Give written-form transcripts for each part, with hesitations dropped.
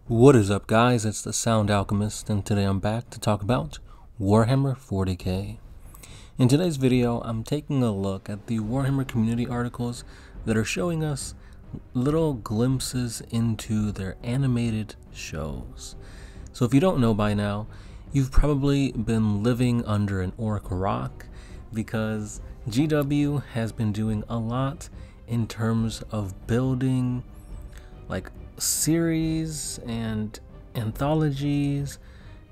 What is up, guys? It's the Sound Alchemist, and today I'm back to talk about Warhammer 40k. In today's video, I'm taking a look at the Warhammer community articles that are showing us little glimpses into their animated shows. So if you don't know by now, you've probably been living under an orc rock, because GW has been doing a lot in terms of building like series and anthologies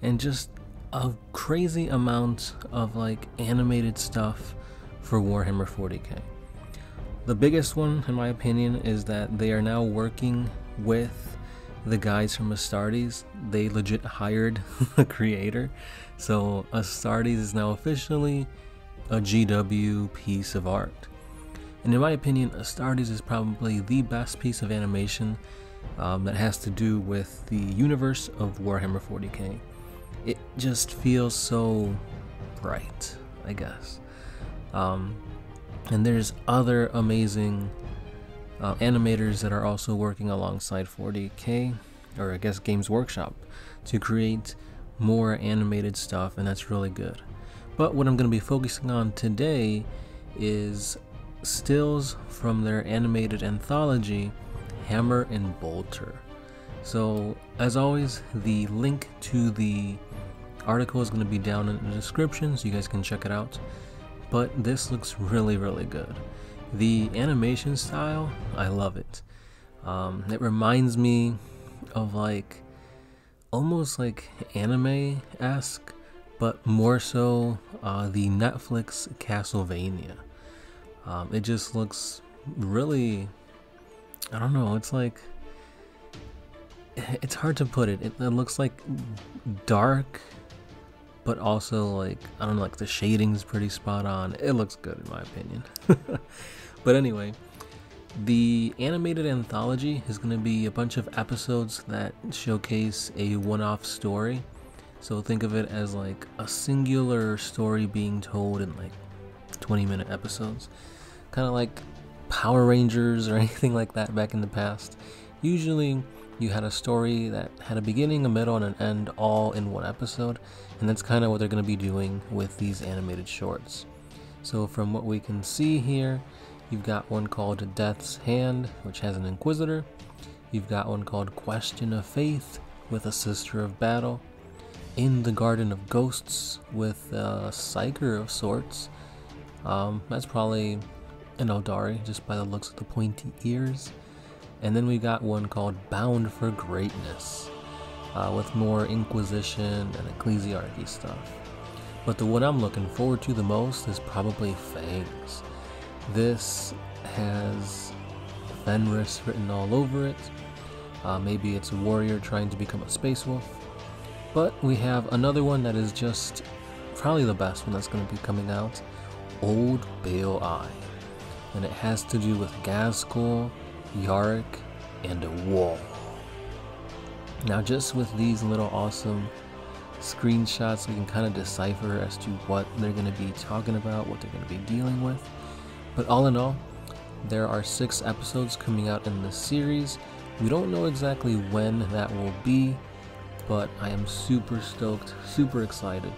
and just a crazy amount of like animated stuff for Warhammer 40k. The biggest one, in my opinion, is that they are now working with the guys from Astartes. They legit hired the creator, so Astartes is now officially a GW piece of art. And in my opinion, Astartes is probably the best piece of animation that has to do with the universe of Warhammer 40k. It just feels so bright, I guess. And there's other amazing animators that are also working alongside 40k, or I guess Games Workshop, to create more animated stuff, and that's really good. But what I'm going to be focusing on today is stills from their animated anthology, Hammer and Bolter. So as always, the link to the article is going to be down in the description so you guys can check it out. But this looks really good. The animation style, I love it. It reminds me of like almost like anime-esque, but more so the Netflix Castlevania. It just looks really, I don't know, it's like, it's hard to put it. It looks like dark, but also like, I don't know, like the shading's pretty spot on. It looks good in my opinion. But anyway, the animated anthology is going to be a bunch of episodes that showcase a one-off story. So think of it as like a singular story being told in like 20-minute episodes. Kind of like Power Rangers or anything like that back in the past. Usually you had a story that had a beginning, a middle, and an end all in one episode, and that's kind of what they're going to be doing with these animated shorts. So from what we can see here, you've got one called Death's Hand, which has an Inquisitor. You've got one called Question of Faith with a Sister of Battle. In the Garden of Ghosts with a Psyker of sorts. That's probably an Eldari, just by the looks of the pointy ears. And then we got one called Bound for Greatness, with more Inquisition and Ecclesiarchy stuff. But the one I'm looking forward to the most is probably FANGS. This has Fenris written all over it. Maybe it's a warrior trying to become a space wolf. But we have another one that is just probably the best one that's going to be coming out, Old Bale Eye. And it has to do with Gazgul, Yarick, and a wall. Now just with these little awesome screenshots, we can kind of decipher as to what they're going to be talking about, what they're going to be dealing with. But all in all, there are 6 episodes coming out in this series. We don't know exactly when that will be, but I am super stoked, super excited.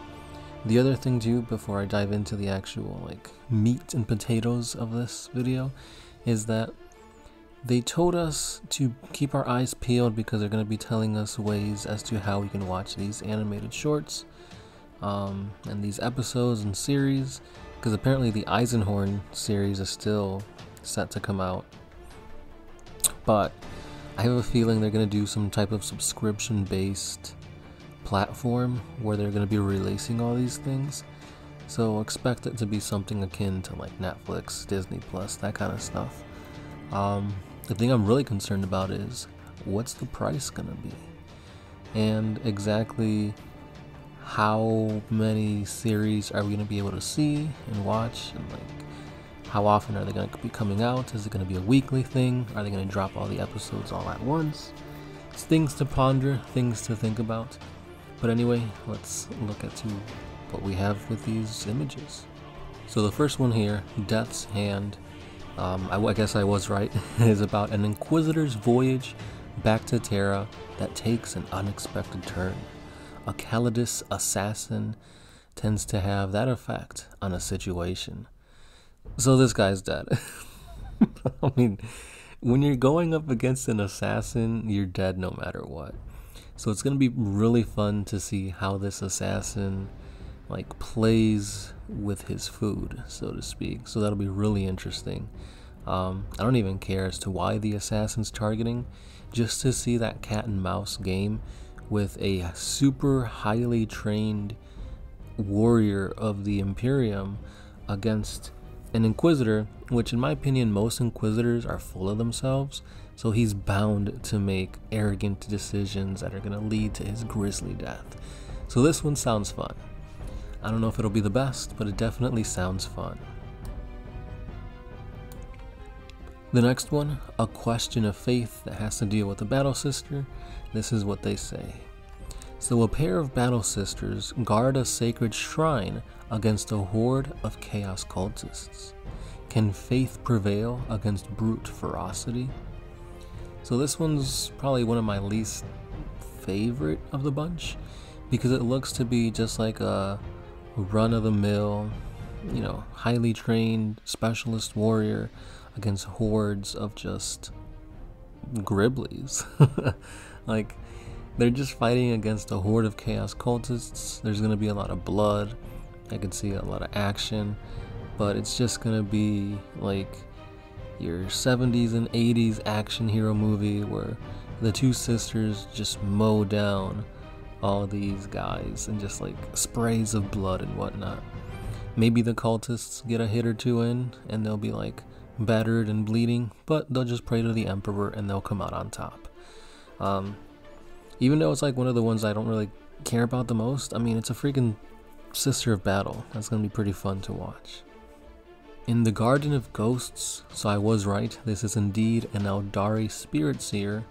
The other thing too, before I dive into the actual like meat and potatoes of this video, is that they told us to keep our eyes peeled because they're going to be telling us ways as to how we can watch these animated shorts and these episodes and series, because apparently the Eisenhorn series is still set to come out. But I have a feeling they're going to do some type of subscription-based platform where they're going to be releasing all these things. So expect it to be something akin to like Netflix, Disney Plus, that kind of stuff. The thing I'm really concerned about is what's the price going to be? And exactly how many series are we going to be able to see and watch? And like, how often are they going to be coming out? Is it going to be a weekly thing? Are they going to drop all the episodes all at once? It's things to ponder, things to think about. But anyway, let's look at what we have with these images. So the first one here, Death's Hand, I guess I was right, is about an Inquisitor's voyage back to Terra that takes an unexpected turn. A Calidus assassin tends to have that effect on a situation. So this guy's dead. I mean, when you're going up against an assassin, you're dead no matter what. So it's going to be really fun to see how this assassin like plays with his food, so to speak. So that'll be really interesting. I don't even care as to why the assassin's targeting, just to see that cat and mouse game with a super highly trained warrior of the Imperium against an Inquisitor, which in my opinion most Inquisitors are full of themselves, so he's bound to make arrogant decisions that are going to lead to his grisly death. So this one sounds fun. I don't know if it'll be the best, but it definitely sounds fun. The next one, a question of faith that has to deal with the Battle Sister. This is what they say. So a pair of Battle Sisters guard a sacred shrine against a horde of chaos cultists. Can faith prevail against brute ferocity? So this one's probably one of my least favorite of the bunch, because it looks to be just like a run-of-the-mill, highly trained specialist warrior against hordes of just Griblies. Like, they're just fighting against a horde of chaos cultists. There's going to be a lot of blood. I can see a lot of action. But it's just going to be like your 70s and 80s action hero movie where the two sisters just mow down all these guys and just like sprays of blood and whatnot. Maybe the cultists get a hit or two in and they'll be like battered and bleeding, but they'll just pray to the Emperor and they'll come out on top. Even though it's like one of the ones I don't really care about the most, I mean, it's a freaking Sister of Battle. That's gonna be pretty fun to watch. In the Garden of Ghosts, so I was right, this is indeed an Eldari Spirit Seer,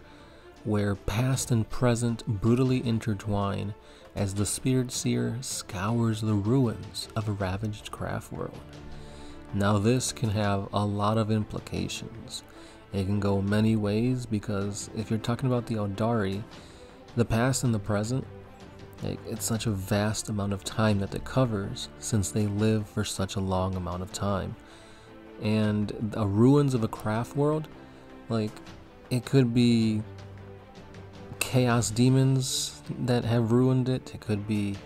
where past and present brutally intertwine as the Spirit Seer scours the ruins of a ravaged craft world. Now this can have a lot of implications. It can go many ways, because if you're talking about the Eldari, the past and the present, it's such a vast amount of time that it covers, since they live for such a long amount of time. And the ruins of a craft world, it could be chaos demons that have ruined it. It could be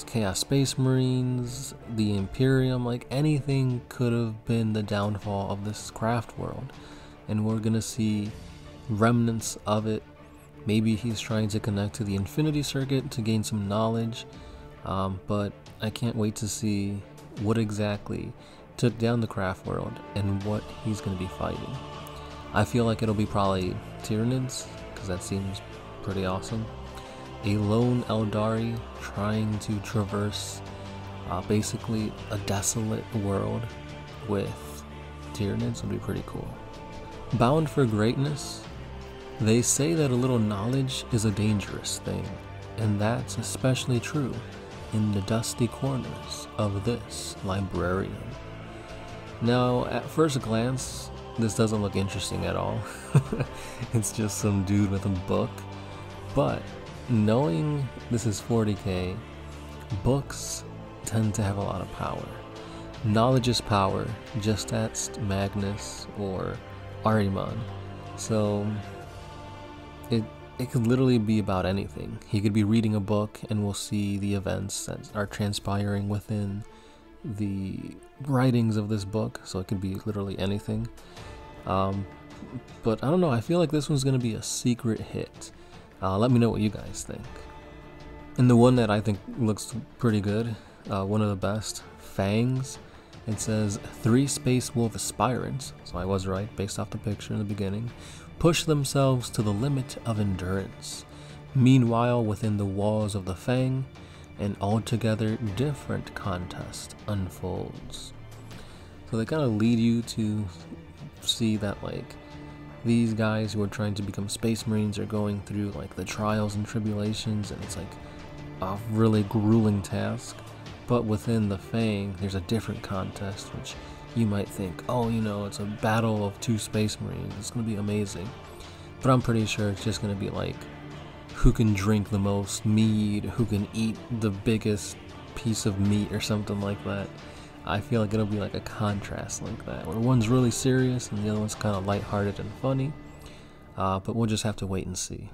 chaos space marines, the Imperium, anything could have been the downfall of this craft world. And we're gonna see remnants of it. Maybe he's trying to connect to the Infinity Circuit to gain some knowledge, but I can't wait to see what exactly took down the craft world and what he's going to be fighting. I feel like it'll be probably Tyranids, because that seems pretty awesome. A lone Eldari trying to traverse basically a desolate world with Tyranids would be pretty cool. Bound for greatness. They say that a little knowledge is a dangerous thing, and that's especially true in the dusty corners of this librarium. Now, at first glance, this doesn't look interesting at all. It's just some dude with a book, but knowing this is 40k, books tend to have a lot of power. Knowledge is power, just ask Magnus or Ahriman. So it could literally be about anything. He could be reading a book and we'll see the events that are transpiring within the writings of this book, so it could be literally anything. But I don't know, I feel like this one's going to be a secret hit. Let me know what you guys think. And the one that I think looks pretty good, one of the best, FANGS. It says 3 Space Wolf aspirants, so I was right based off the picture in the beginning, push themselves to the limit of endurance. Meanwhile, within the walls of the Fang, an altogether different contest unfolds. So they kind of lead you to see that these guys who are trying to become Space Marines are going through the trials and tribulations, and it's a really grueling task. But within the Fang, there's a different contest, which you might think, oh, it's a battle of 2 Space Marines, it's going to be amazing. But I'm pretty sure it's just going to be who can drink the most mead, who can eat the biggest piece of meat or something like that. I feel like it'll be like a contrast like that, where one's really serious and the other one's kind of lighthearted and funny. But we'll just have to wait and see.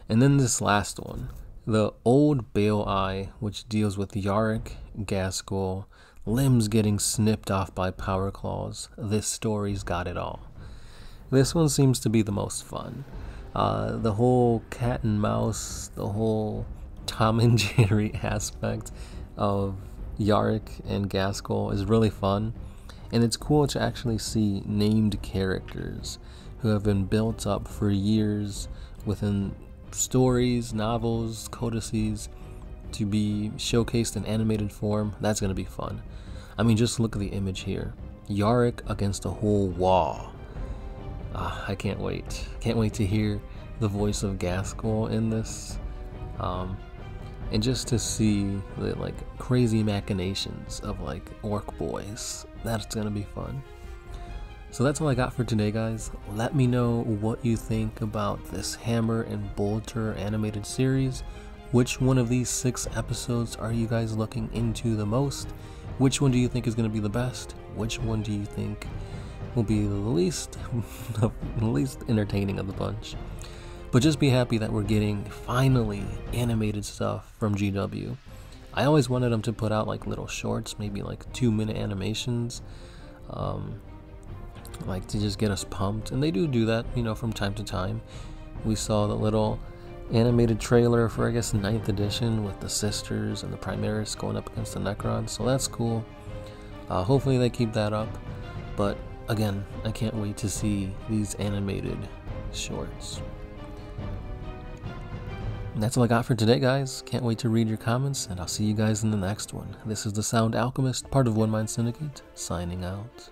And then this last one, the Old Bale Eye, which deals with Yarick, Gaskell, limbs getting snipped off by power claws. This story's got it all. This one seems to be the most fun. The whole cat and mouse, the whole Tom and Jerry aspect of Yarick and Gaskell is really fun, and it's cool to actually see named characters who have been built up for years within stories, novels, codices to be showcased in animated form. That's gonna be fun. I mean, just look at the image here. Yarick against a whole wall. I can't wait. Can't wait to hear the voice of Gaskell in this. And just to see the like crazy machinations of like orc boys. That's gonna be fun. So that's all I got for today, guys. Let me know what you think about this Hammer and Bolter animated series. Which one of these 6 episodes are you guys looking into the most? Which one do you think is going to be the best? Which one do you think will be the least entertaining of the bunch? But just be happy that we're getting finally animated stuff from GW. I always wanted them to put out like little shorts, maybe like 2-minute animations, like to just get us pumped, and they do that, you know, from time to time. We saw the little animated trailer for, I guess, 9th edition with the sisters and the Primaris going up against the Necrons, so that's cool. Hopefully they keep that up, but again, I can't wait to see these animated shorts. And that's all I got for today, guys. Can't wait to read your comments, and I'll see you guys in the next one. This is the Sound Alchemist, part of One Mind Syndicate, signing out.